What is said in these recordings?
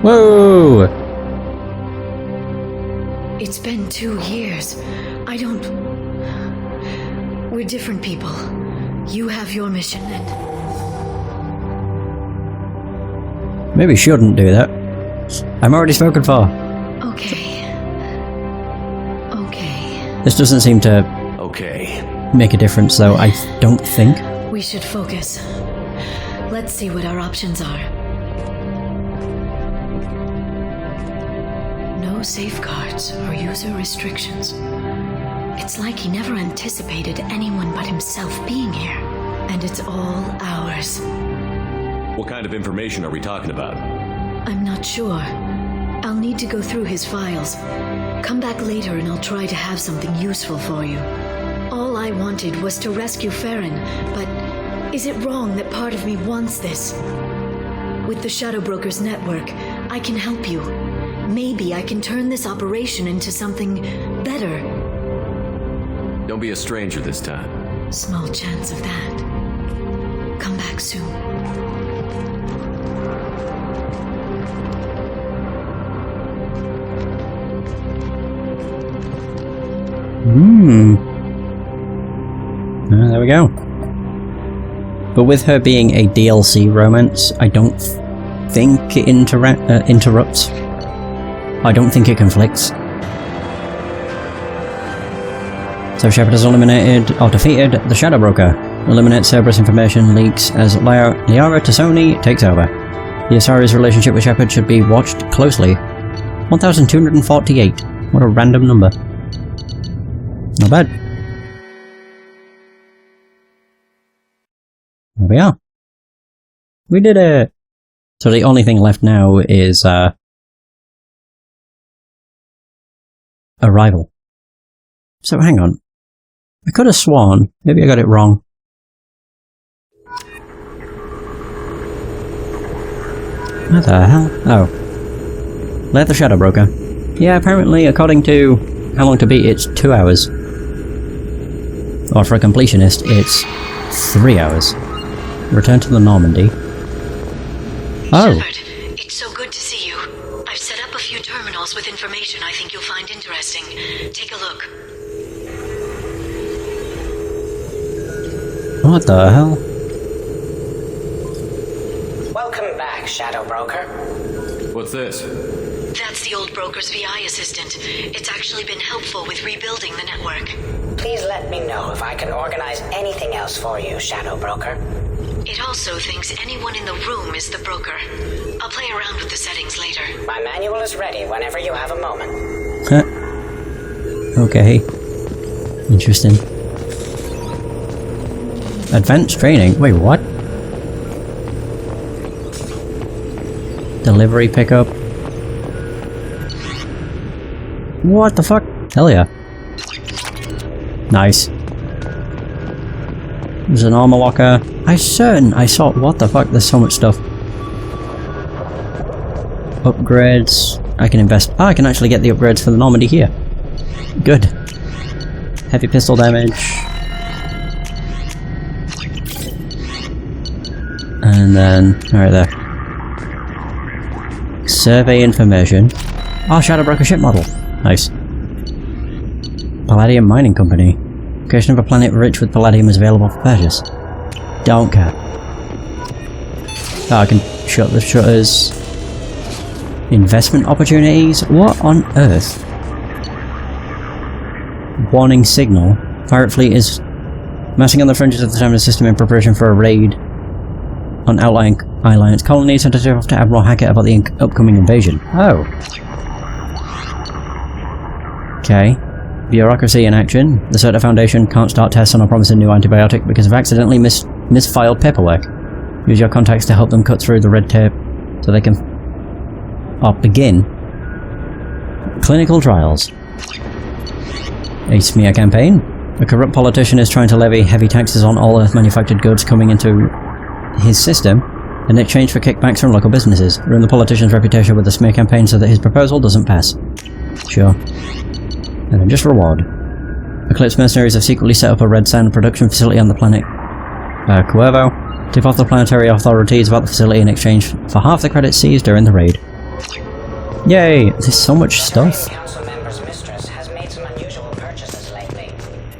Whoa! It's been 2 years. We're different people. You have your mission and... Maybe shouldn't do that. I'm already spoken for. Okay. This doesn't seem to make a difference, though, I don't think. We should focus. Let's see what our options are. No safeguards or user restrictions. It's like he never anticipated anyone but himself being here. And it's all ours. What kind of information are we talking about? I'm not sure. I'll need to go through his files. Come back later and I'll try to have something useful for you. All I wanted was to rescue Farron, but is it wrong that part of me wants this? With the Shadow Broker's network, I can help you. Maybe I can turn this operation into something better. Don't be a stranger this time. Small chance of that. Come back soon. There we go. But with her being a DLC romance, I don't think it interrupts. I don't think it conflicts. So Shepard has eliminated or defeated the Shadow Broker. Eliminates Cerberus information leaks as Liara Tassoni takes over. The Asari's relationship with Shepard should be watched closely. 1248. What a random number. Not bad. There we are. We did it! So the only thing left now is, arrival. So hang on. I could have sworn. Maybe I got it wrong. What the hell? Oh. Let the Shadow Broker. Yeah, apparently, according to how long to beat, it's 2 hours. Or for a completionist, it's 3 hours. Return to the Normandy. Oh. Shepard, it's so good to see you. I've set up a few terminals with information I think you'll find interesting. Take a look. What the hell? Welcome back, Shadow Broker. What's this? That's the old broker's VI assistant. It's actually been helpful with rebuilding the network. Please let me know if I can organize anything else for you, Shadow Broker. It also thinks anyone in the room is the broker. I'll play around with the settings later. My manual is ready whenever you have a moment. Okay. Interesting. Advanced training? Wait, what? Delivery pickup? What the fuck? Hell yeah. Nice. There's an armor locker. I saw. What the fuck? There's so much stuff. Upgrades. I can invest. I can actually get the upgrades for the Normandy here. Good. Heavy pistol damage. And then, right there. Survey information. Oh, Shadow Broker ship model. Nice. Palladium Mining Company. Location of a planet rich with palladium is available for purchase. Don't care. Oh, I can shut the shutters. Investment opportunities? What on earth? Warning signal. Pirate fleet is massing on the fringes of the terminus system in preparation for a raid on outlying Alliance colonies, and to tip off to Admiral Hackett about the upcoming invasion. Oh. Okay. Bureaucracy in action. The CERTA Foundation can't start tests on a promising new antibiotic because of accidentally misfiled paperwork. Use your contacts to help them cut through the red tape so they can begin clinical trials. A smear campaign. A corrupt politician is trying to levy heavy taxes on all Earth-manufactured goods coming into his system in exchange for kickbacks from local businesses. Ruin the politician's reputation with a smear campaign so that his proposal doesn't pass. Sure. And then just reward. Eclipse mercenaries have secretly set up a red sand production facility on the planet Cuervo. Tip off the planetary authorities about the facility in exchange for half the credits seized during the raid. Yay! There's so much stuff. Council member's mistress has made some unusual purchases lately.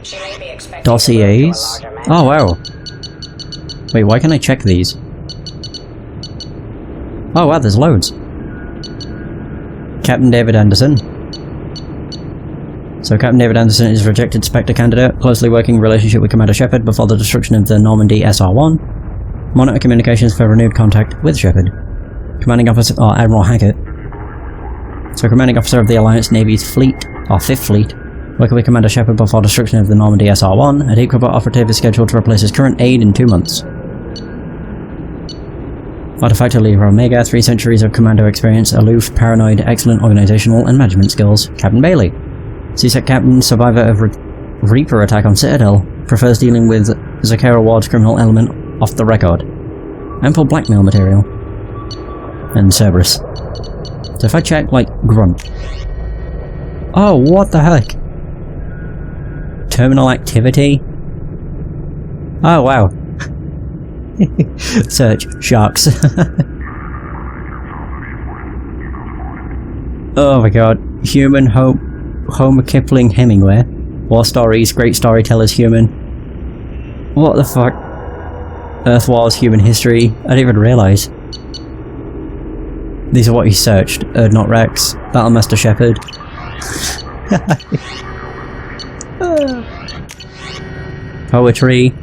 She may be expecting Dossiers? to work for a larger Oh wow. Wait, why can I check these? Oh wow, there's loads. Captain David Anderson. So Captain David Anderson is a rejected Spectre candidate, closely working relationship with Commander Shepard before the destruction of the Normandy SR-1. Monitor communications for renewed contact with Shepard. Commanding Officer, or Admiral Hackett. So Commanding Officer of the Alliance Navy's Fleet, or 5th Fleet, working with Commander Shepard before destruction of the Normandy SR-1, a deep combat operative is scheduled to replace his current aide in 2 months. Artifact of Lever Omega, 3 centuries of commando experience, aloof, paranoid, excellent organizational and management skills. Captain Bailey. CSEC Captain, survivor of Reaper attack on Citadel, prefers dealing with Zakera Ward's criminal element off the record. Ample blackmail material. And Cerberus. So if I check, like, Grunt. Oh, what the heck? Terminal activity? Oh, wow. Search. Sharks. Oh my god. Human Homer Kipling Hemingway. War stories, great storytellers human. What the fuck? Earth Wars, human history. I didn't even realise. These are what he searched. Erdnot Rex, Battlemaster Shepard. Poetry.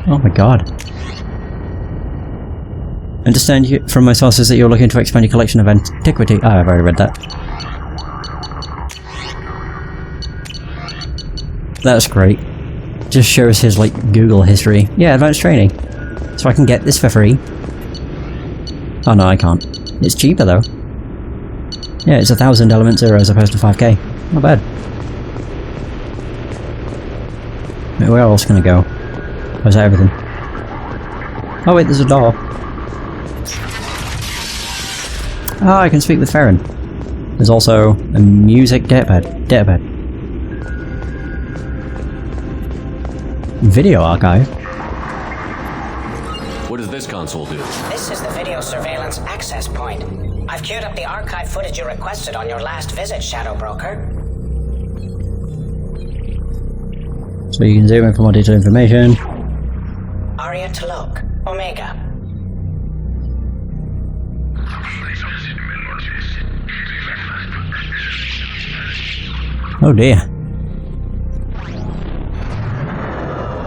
Oh my god. Understand from my sources that you're looking to expand your collection of antiquity. Oh, I've already read that. That's great. Just shows his, like, Google history. Yeah, advanced training. So I can get this for free. Oh no, I can't. It's cheaper though. Yeah, it's 1,000 element 0 as opposed to 5k. Not bad. Wait, where else can I go? Or is that everything? Oh wait, there's a door. Oh, I can speak with Farron. There's also a music databed. Video archive. What does this console do? This is the video surveillance access point. I've queued up the archive footage you requested on your last visit, Shadow Broker. So you can zoom in for more detailed information. Aria Talok, Omega. Oh dear.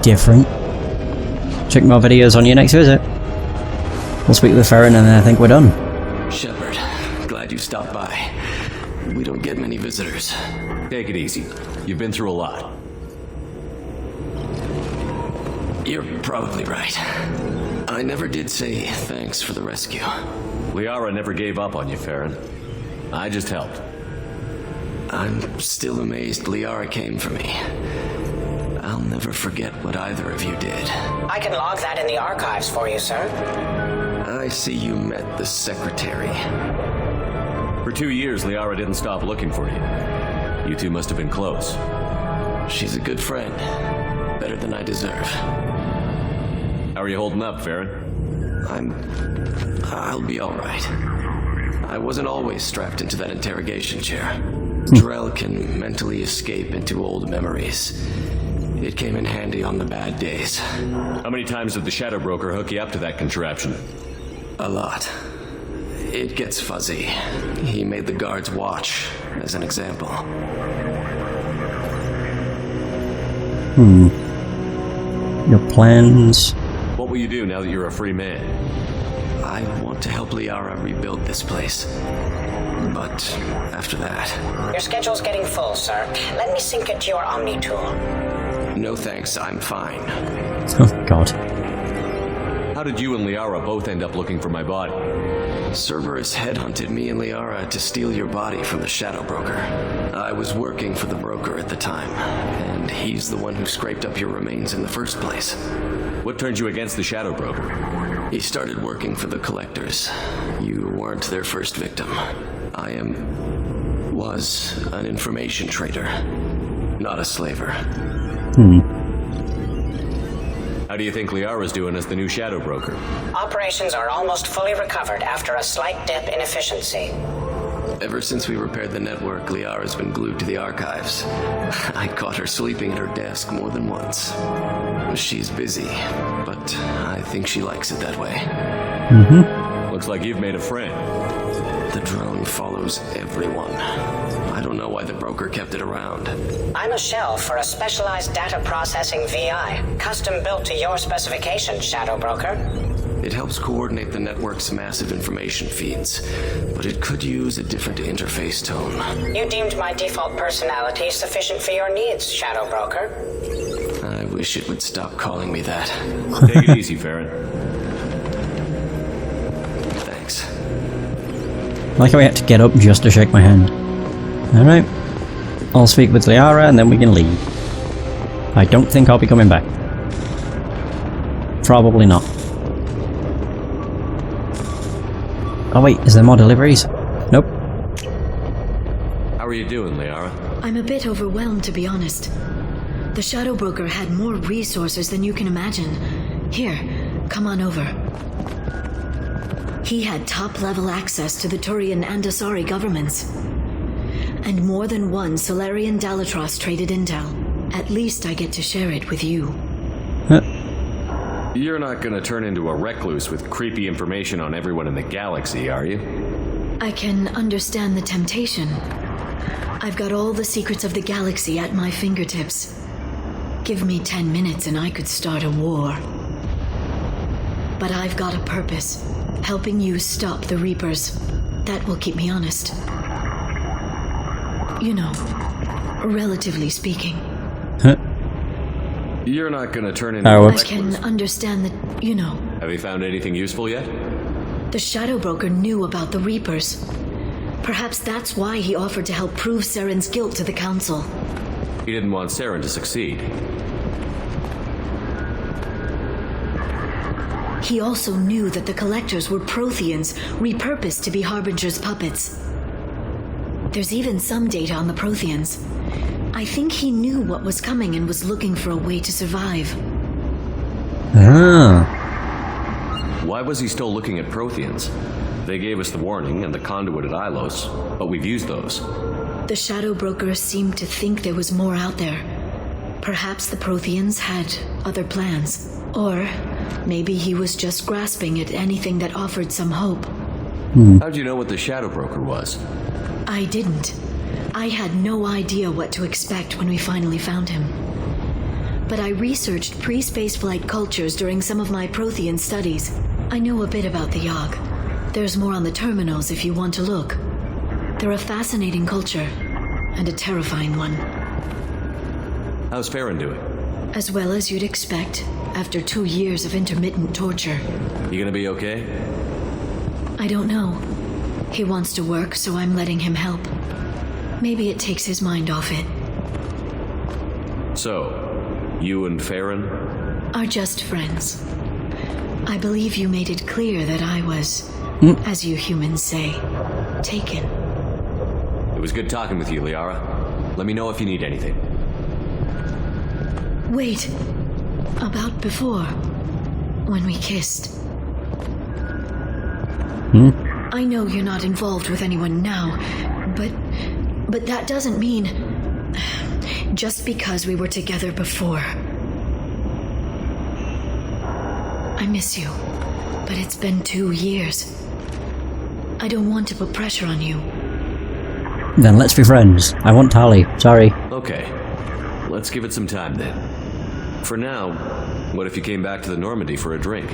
Different. Check more videos on your next visit. We'll speak with Farron and then I think we're done. Shepard, glad you stopped by. We don't get many visitors. Take it easy. You've been through a lot. You're probably right. I never did say thanks for the rescue. Liara never gave up on you, Farron. I just helped. I'm still amazed Liara came for me. I'll never forget what either of you did. I can log that in the archives for you, sir. I see you met the secretary. For 2 years, Liara didn't stop looking for you. You two must have been close. She's a good friend. Better than I deserve. How are you holding up, Farron? I'll be alright. I wasn't always strapped into that interrogation chair. Drell can mentally escape into old memories. It came in handy on the bad days. How many times did the Shadow Broker hook you up to that contraption? A lot. It gets fuzzy. He made the guards watch, as an example. Your plans? What will you do now that you're a free man? I want to help Liara rebuild this place. But after that... Your schedule's getting full, sir. Let me sync it to your Omni tool. No thanks, I'm fine. Oh god. How did you and Liara both end up looking for my body? Cerberus headhunted me and Liara to steal your body from the Shadow Broker. I was working for the broker at the time, and he's the one who scraped up your remains in the first place. What turned you against the Shadow Broker? He started working for the Collectors. You weren't their first victim. I was an information trader, not a slaver. How do you think Liara's doing as the new Shadow Broker? Operations are almost fully recovered after a slight dip in efficiency. ever since we repaired the network, Liara's been glued to the archives. I caught her sleeping at her desk more than once. She's busy, but I think she likes it that way. Mm-hmm. Looks like you've made a friend. The drone follows everyone. I don't know why the broker kept it around. I'm a shell for a specialized data processing VI, custom built to your specifications, Shadow Broker. It helps coordinate the network's massive information feeds, but it could use a different interface tone. You deemed my default personality sufficient for your needs, Shadow Broker. I wish it would stop calling me that. Take it easy, Farron. Thanks. I like how we had to get up just to shake my hand. Alright. I'll speak with Liara and then we can leave. I don't think I'll be coming back. Probably not. Oh wait, is there more deliveries? Nope. How are you doing, Liara? I'm a bit overwhelmed, to be honest. The Shadow Broker had more resources than you can imagine. Here, come on over. He had top-level access to the Turian and Asari governments. And more than one Solarian Dalatros traded intel. At least I get to share it with you. You're not gonna turn into a recluse with creepy information on everyone in the galaxy, are you? I can understand the temptation. I've got all the secrets of the galaxy at my fingertips. Give me 10 minutes and I could start a war. But I've got a purpose. Helping you stop the Reapers. That will keep me honest. You know, relatively speaking. You're not gonna turn into Oh, a I recluse. can understand that, you know. Have you found anything useful yet? The Shadow Broker knew about the Reapers. Perhaps that's why he offered to help prove Saren's guilt to the Council. He didn't want Saren to succeed. He also knew that the Collectors were Protheans, repurposed to be Harbinger's puppets. There's even some data on the Protheans. I think he knew what was coming and was looking for a way to survive. Ah. Why was he still looking at Protheans? They gave us the warning and the conduit at Ilos, but we've used those. The Shadow Broker seemed to think there was more out there. Perhaps the Protheans had other plans. Or maybe he was just grasping at anything that offered some hope. How'd you know what the Shadow Broker was? I didn't. I had no idea what to expect when we finally found him. But I researched pre-spaceflight cultures during some of my Prothean studies. I know a bit about the Yogg. There's more on the terminals if you want to look. They're a fascinating culture, and a terrifying one. How's Farron doing? As well as you'd expect, after 2 years of intermittent torture. You gonna be okay? I don't know. He wants to work, so I'm letting him help. Maybe it takes his mind off it. So, you and Farron? Are just friends. I believe you made it clear that I was, as you humans say, taken. It was good talking with you, Liara. Let me know if you need anything. Wait. About before. When we kissed. I know you're not involved with anyone now, but that doesn't mean... just because we were together before. I miss you, but it's been 2 years. I don't want to put pressure on you. Then let's be friends. I want Tali. Sorry. Okay. Let's give it some time then. For now, what if you came back to the Normandy for a drink?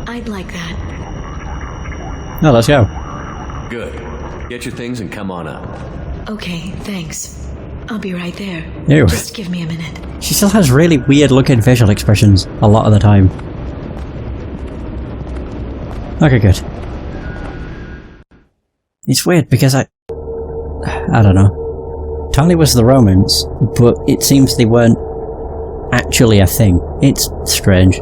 I'd like that. No, let's go. Good. Get your things and come on up. Okay, thanks. I'll be right there. Ew. Just give me a minute. She still has really weird looking facial expressions a lot of the time. Okay, good. It's weird because I don't know. Tali was the Romans, but it seems they weren't actually a thing. It's strange.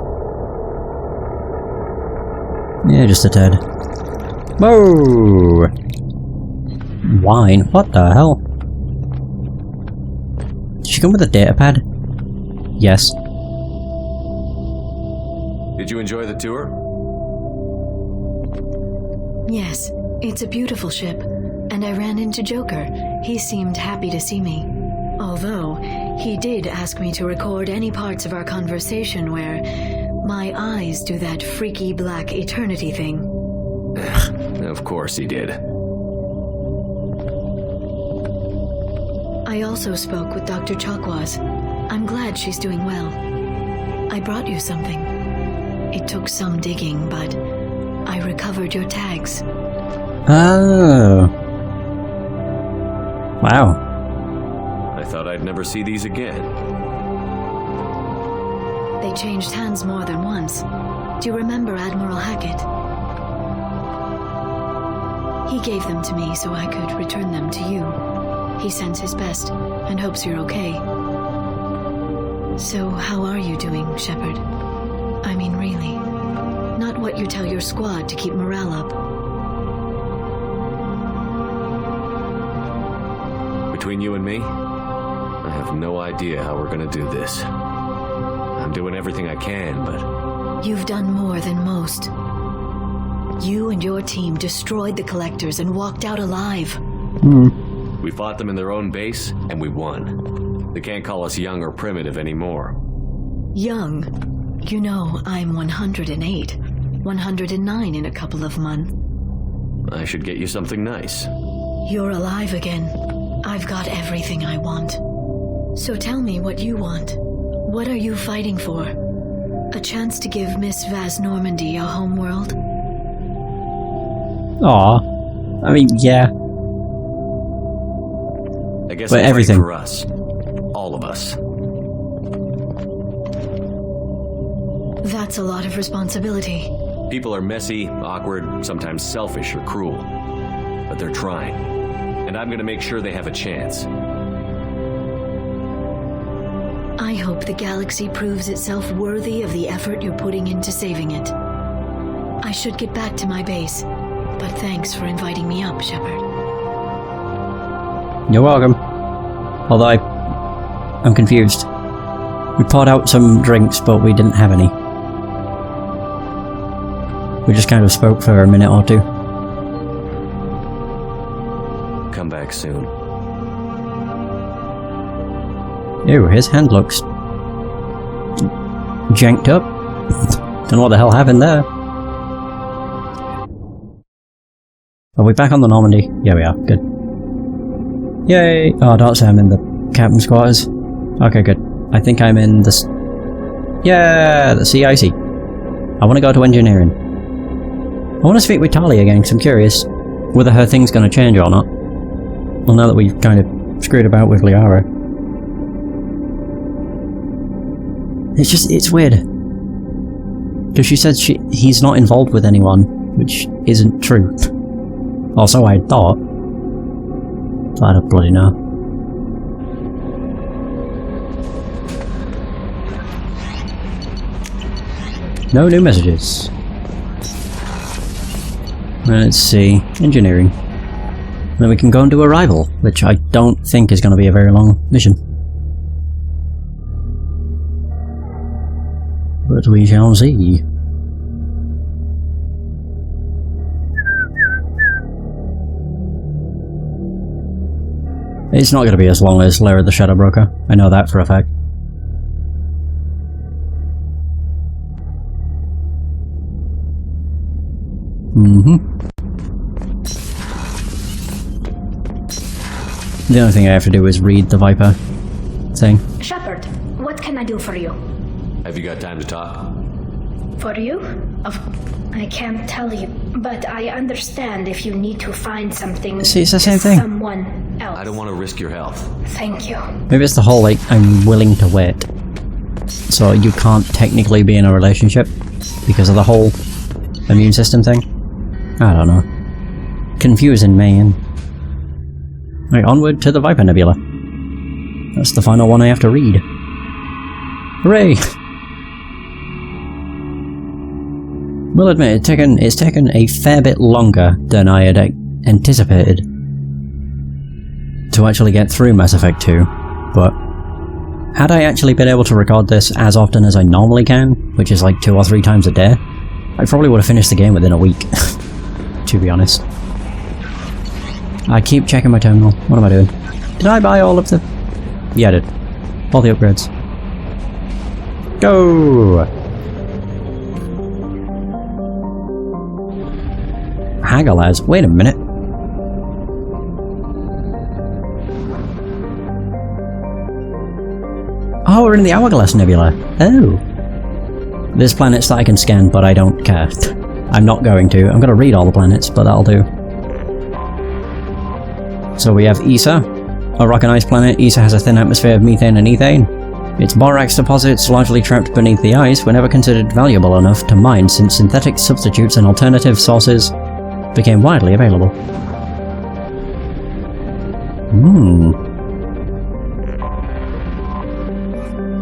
Yeah, just a tad. Whoa! Wine? What the hell? Did she come with a data pad? Yes. Did you enjoy the tour? Yes, it's a beautiful ship, and I ran into Joker. He seemed happy to see me. Although, he did ask me to record any parts of our conversation where my eyes do that freaky black eternity thing. Of course he did. I also spoke with Dr. Chakwas. I'm glad she's doing well. I brought you something. It took some digging, but I recovered your tags. Oh. Wow. I thought I'd never see these again. They changed hands more than once. Do you remember Admiral Hackett? He gave them to me so I could return them to you. He sends his best and hopes you're okay. So how are you doing, Shepard? I mean, really. Not what you tell your squad to keep morale up. Between you and me, I have no idea how we're gonna do this. I'm doing everything I can, but... You've done more than most. You and your team destroyed the Collectors and walked out alive. We fought them in their own base, and we won. They can't call us young or primitive anymore. Young? You know, I'm 108. 109 in a couple of months. I should get you something nice. You're alive again. I've got everything I want. So tell me what you want. What are you fighting for? A chance to give Miss Vaz Normandy a home world? Aw. I mean, yeah. I guess But I'm everything. fighting for us. All of us. That's a lot of responsibility. People are messy, awkward, sometimes selfish or cruel. But they're trying. And I'm gonna make sure they have a chance. I hope the galaxy proves itself worthy of the effort you're putting into saving it. I should get back to my base, but thanks for inviting me up, Shepard. You're welcome. Although I'm confused. We poured out some drinks, but we didn't have any. We just kind of spoke for a minute or two. Come back soon. Ew, his hand looks... janked up. Don't know what the hell happened there. Are we back on the Normandy? Yeah, we are. Good. Yay! Oh, don't say I'm in the captain's quarters. Okay, good. I think I'm in the... Yeah, the CIC. I want to go to engineering. I want to speak with Talia again, because I'm curious whether her thing's going to change or not. Well, now that we've kind of screwed about with Liara. It's weird. Because she said he's not involved with anyone, which isn't true. Or so I thought. But I don't bloody know. No new messages. Let's see. Engineering. Then we can go and do Arrival, which I don't think is going to be a very long mission. But we shall see. It's not going to be as long as Lara the Shadow Broker. I know that for a fact. The only thing I have to do is read the Viper thing. Shepard, what can I do for you? Have you got time to talk? For you? I can't tell you, but I understand if you need to find something. See, it's the same thing. Someone else. I don't want to risk your health. Thank you. Maybe it's the whole, like, I'm willing to wait. So you can't technically be in a relationship because of the whole immune system thing? I don't know. Confusing, man. Right, onward to the Viper Nebula. That's the final one I have to read. Hooray! Will admit, it's taken a fair bit longer than I had anticipated to actually get through Mass Effect 2, but had I actually been able to record this as often as I normally can, which is like 2 or 3 times a day, I probably would have finished the game within a week. to be honest. I keep checking my terminal. What am I doing? Did I buy all of the... Yeah, I did. All the upgrades. Go! Hagalaz, wait a minute. Oh, we're in the Hourglass Nebula. Oh. There's planets that I can scan, but I don't care. I'm not going to. I'm going to read all the planets, but that'll do. So we have Issa, a rock and ice planet. Issa has a thin atmosphere of methane and ethane. Its borax deposits, largely trapped beneath the ice, were never considered valuable enough to mine since synthetic substitutes and alternative sources became widely available.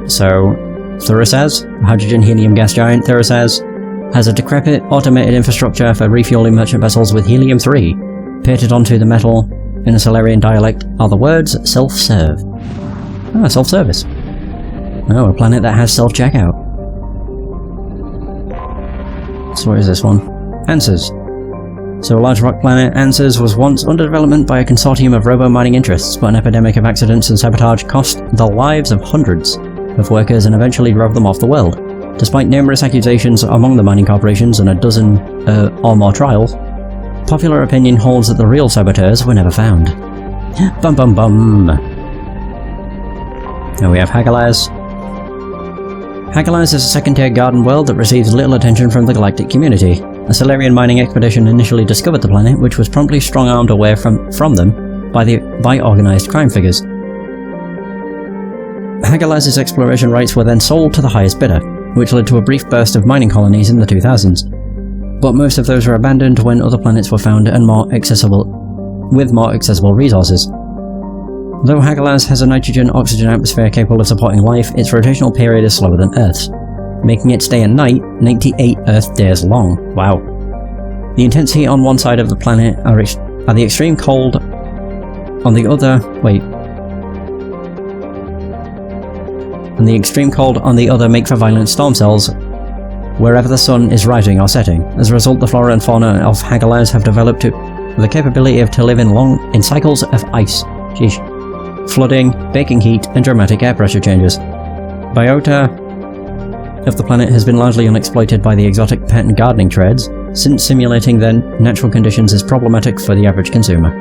So, Thurasaz, a hydrogen-helium gas giant, Thurasaz has a decrepit, automated infrastructure for refueling merchant vessels with helium-3. Painted onto the metal in a Solarian dialect are the words self-serve. Ah, self-service. Oh, a planet that has self-checkout. So what is this one? Answers. So a large rock planet, Answers, was once under development by a consortium of robo-mining interests, but an epidemic of accidents and sabotage cost the lives of hundreds of workers and eventually drove them off the world. Despite numerous accusations among the mining corporations and a dozen or more trials, popular opinion holds that the real saboteurs were never found. Bum bum bum! Now we have Hagalaz. Hagalaz is a second-tier garden world that receives little attention from the galactic community. A Solarian mining expedition initially discovered the planet, which was promptly strong-armed away from them by organised crime figures. Hagalaz's exploration rights were then sold to the highest bidder, which led to a brief burst of mining colonies in the 2000s. But most of those were abandoned when other planets were found and with more accessible resources. Though Hagalaz has a nitrogen-oxygen atmosphere capable of supporting life, its rotational period is slower than Earth's, making its day and night 98 Earth days long. Wow. The intense heat on one side of the planet are the extreme cold on the other... And the extreme cold on the other make for violent storm cells wherever the sun is rising or setting. As a result, the flora and fauna of Hagalaz have developed the capability to live in cycles of ice. Sheesh. Flooding, baking heat, and dramatic air pressure changes. Biota of the planet has been largely unexploited by the exotic pet and gardening trades, since simulating their natural conditions is problematic for the average consumer.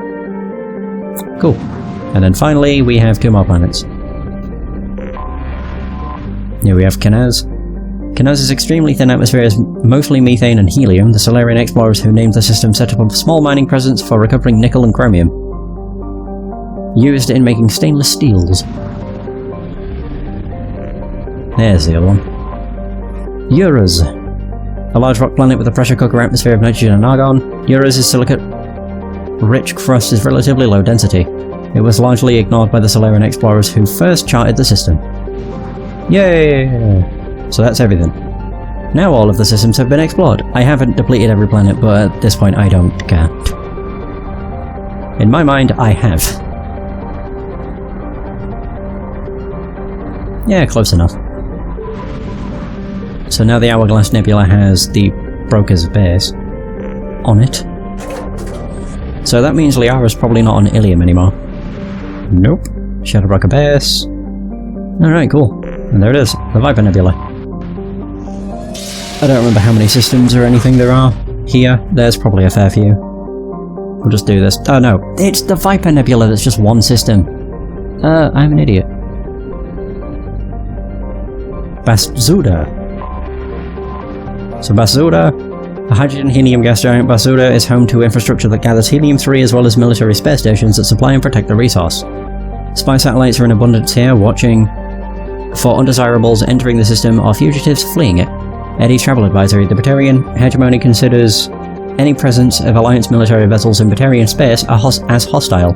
Cool. And then finally, we have 2 more planets. Here we have Kanaz. Kanaz's extremely thin atmosphere is mostly methane and helium. The Solarian explorers who named the system set up a small mining presence for recovering nickel and chromium, used in making stainless steels. There's the other one. Eurus. A large rock planet with a pressure cooker atmosphere of nitrogen and argon. Eurus' silicate-rich crust is relatively low density. It was largely ignored by the Solarian explorers who first charted the system. Yay! So that's everything. Now all of the systems have been explored. I haven't depleted every planet, but at this point I don't care. In my mind, I have. Yeah, close enough. So now the Hourglass Nebula has the Broker's base on it. So that means Liara's probably not on Ilium anymore. Nope. Shadowbroker base. Alright, cool. And there it is, the Viper Nebula. I don't remember how many systems or anything there are here. There's probably a fair few. We'll just do this. Oh no, it's the Viper Nebula that's just one system. I'm an idiot. Basuda. So Basuda, a hydrogen-helium gas giant, Basuda is home to infrastructure that gathers helium-3 as well as military space stations that supply and protect the resource. Spy satellites are in abundance here, watching for undesirables entering the system or fugitives fleeing it. Eddie's travel advisory. The Batarian hegemony considers any presence of Alliance military vessels in Batarian space as hostile.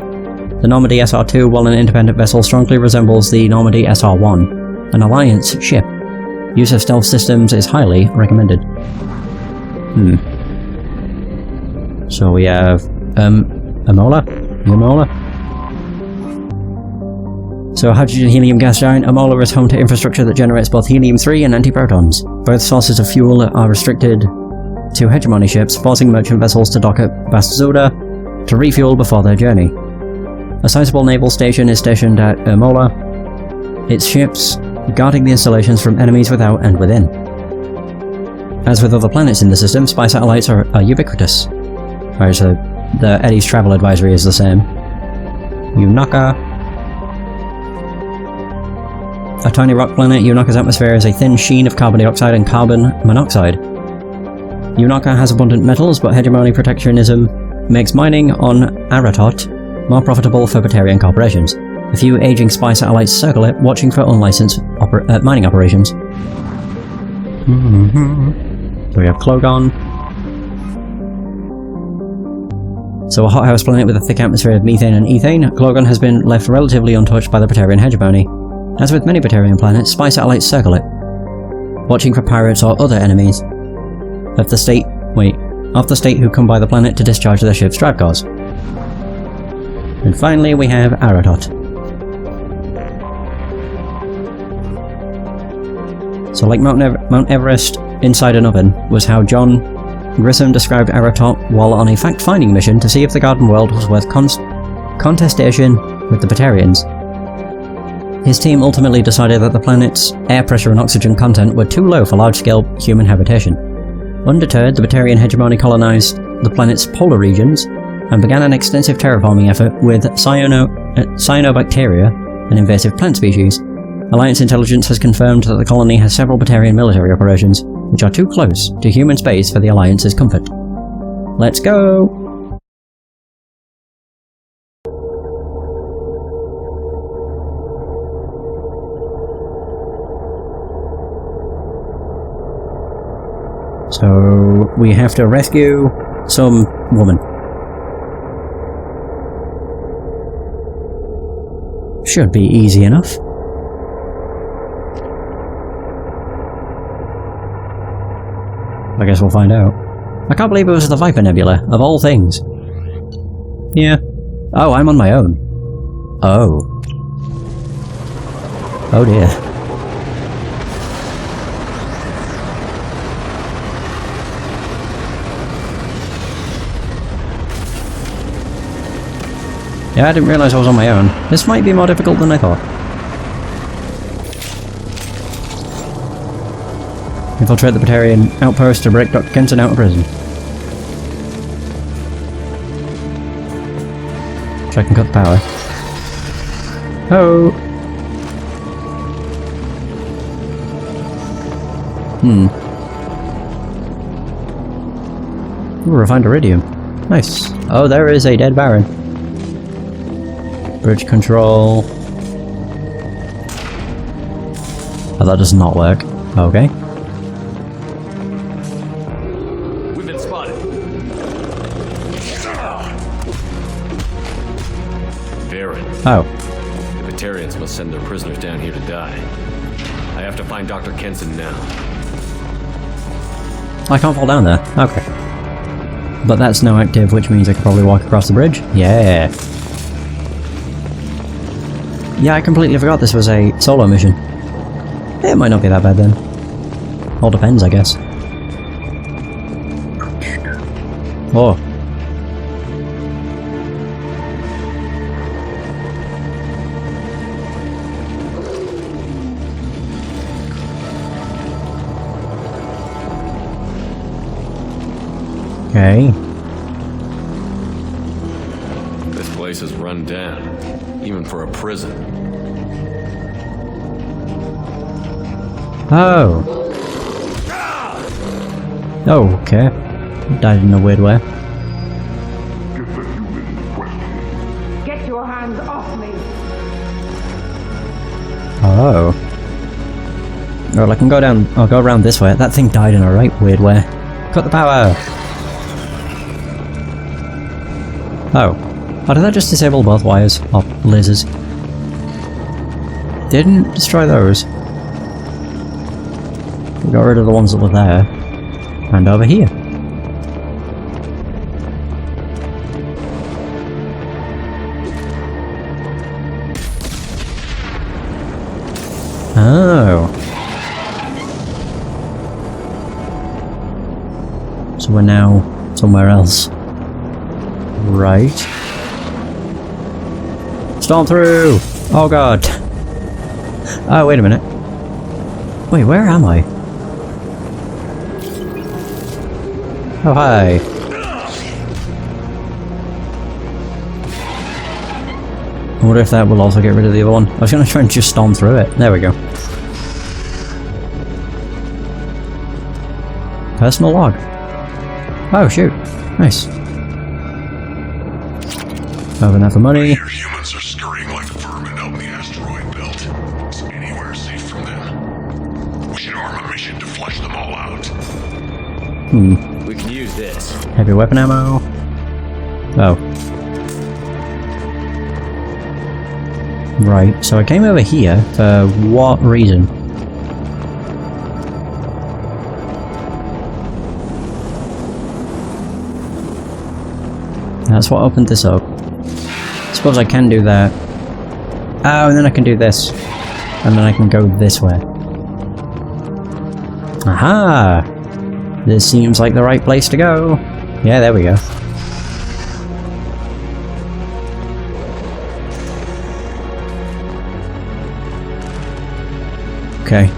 The Normandy SR-2, while an independent vessel, strongly resembles the Normandy SR-1, an Alliance ship. Use of stealth systems is highly recommended. So we have, Amola? So hydrogen-helium gas giant, Amola is home to infrastructure that generates both helium-3 and antiprotons. Both sources of fuel are restricted 2 hegemony ships, forcing merchant vessels to dock at Bastzuda to refuel before their journey. A sizable naval station is stationed at Ermola, its ships guarding the installations from enemies without and within. As with other planets in the system, spy satellites are ubiquitous. Right, so the Eddie's travel advisory is the same. Unaka. A tiny rock planet, Unaka's atmosphere is a thin sheen of carbon dioxide and carbon monoxide. Unaka has abundant metals, but hegemony protectionism makes mining on Aratot more profitable for Batarian corporations. A few aging spy satellites circle it, watching for unlicensed mining operations. So we have Klogon. So a hothouse planet with a thick atmosphere of methane and ethane, Klogon has been left relatively untouched by the Batarian hegemony. As with many Batarian planets, spy satellites circle it, watching for pirates or other enemies of the state who come by the planet to discharge their ship's drive cores. And finally we have Aratot. So like Mount Everest inside an oven was how John Grissom described Aratot while on a fact-finding mission to see if the Garden World was worth contestation with the Batarians. His team ultimately decided that the planet's air pressure and oxygen content were too low for large-scale human habitation. Undeterred, the Batarian hegemony colonized the planet's polar regions and began an extensive terraforming effort with cyanobacteria, an invasive plant species. Alliance intelligence has confirmed that the colony has several Batarian military operations, which are too close to human space for the Alliance's comfort. Let's go! So we have to rescue some woman. Should be easy enough. I guess we'll find out. I can't believe it was the Viper Nebula, of all things. Yeah. Oh, I'm on my own. Oh. Oh dear. Yeah, I didn't realise I was on my own. This might be more difficult than I thought. Infiltrate the Batarian outpost to break Dr. Kenson out of prison. So I can cut the power. Oh! Ooh, refined iridium. Nice. Oh, there is a dead Baron. Bridge control. Oh, that does not work. Okay. We've been spotted. Baron. Oh. The Batarians must send their prisoners down here to die. I have to find Dr. Kenson now. I can't fall down there. Okay. But that's now active, which means I can probably walk across the bridge. Yeah. Yeah, I completely forgot this was a solo mission. It might not be that bad then. All depends, I guess. Oh. Okay. This place is run down, even for a prison. Oh. Oh, okay. Died in a weird way. Get your hands off me! Oh. Well, I can go down. I'll go around this way. That thing died in a right weird way. Cut the power! Oh. Oh, did that just disable both wires? Oh, lasers. Didn't destroy those. We got rid of the ones that were there. And over here. Oh. So we're now somewhere else. Right. Storm through! Oh god! Oh, wait a minute. Wait, where am I? Oh, hi. I wonder if that will also get rid of the other one. I was going to try and just storm through it. There we go. Personal log. Oh, shoot. Nice. Open that for money. Your humans are scurrying like vermin out in the asteroid belt. Is anywhere safe from them? We should arm a mission to flush them all out. We can use this. Heavy weapon ammo. Oh. Right, so I came over here for what reason? That's what opened this up. I suppose I can do that. Oh, and then I can do this. And then I can go this way. Aha! This seems like the right place to go. Yeah, there we go. Okay.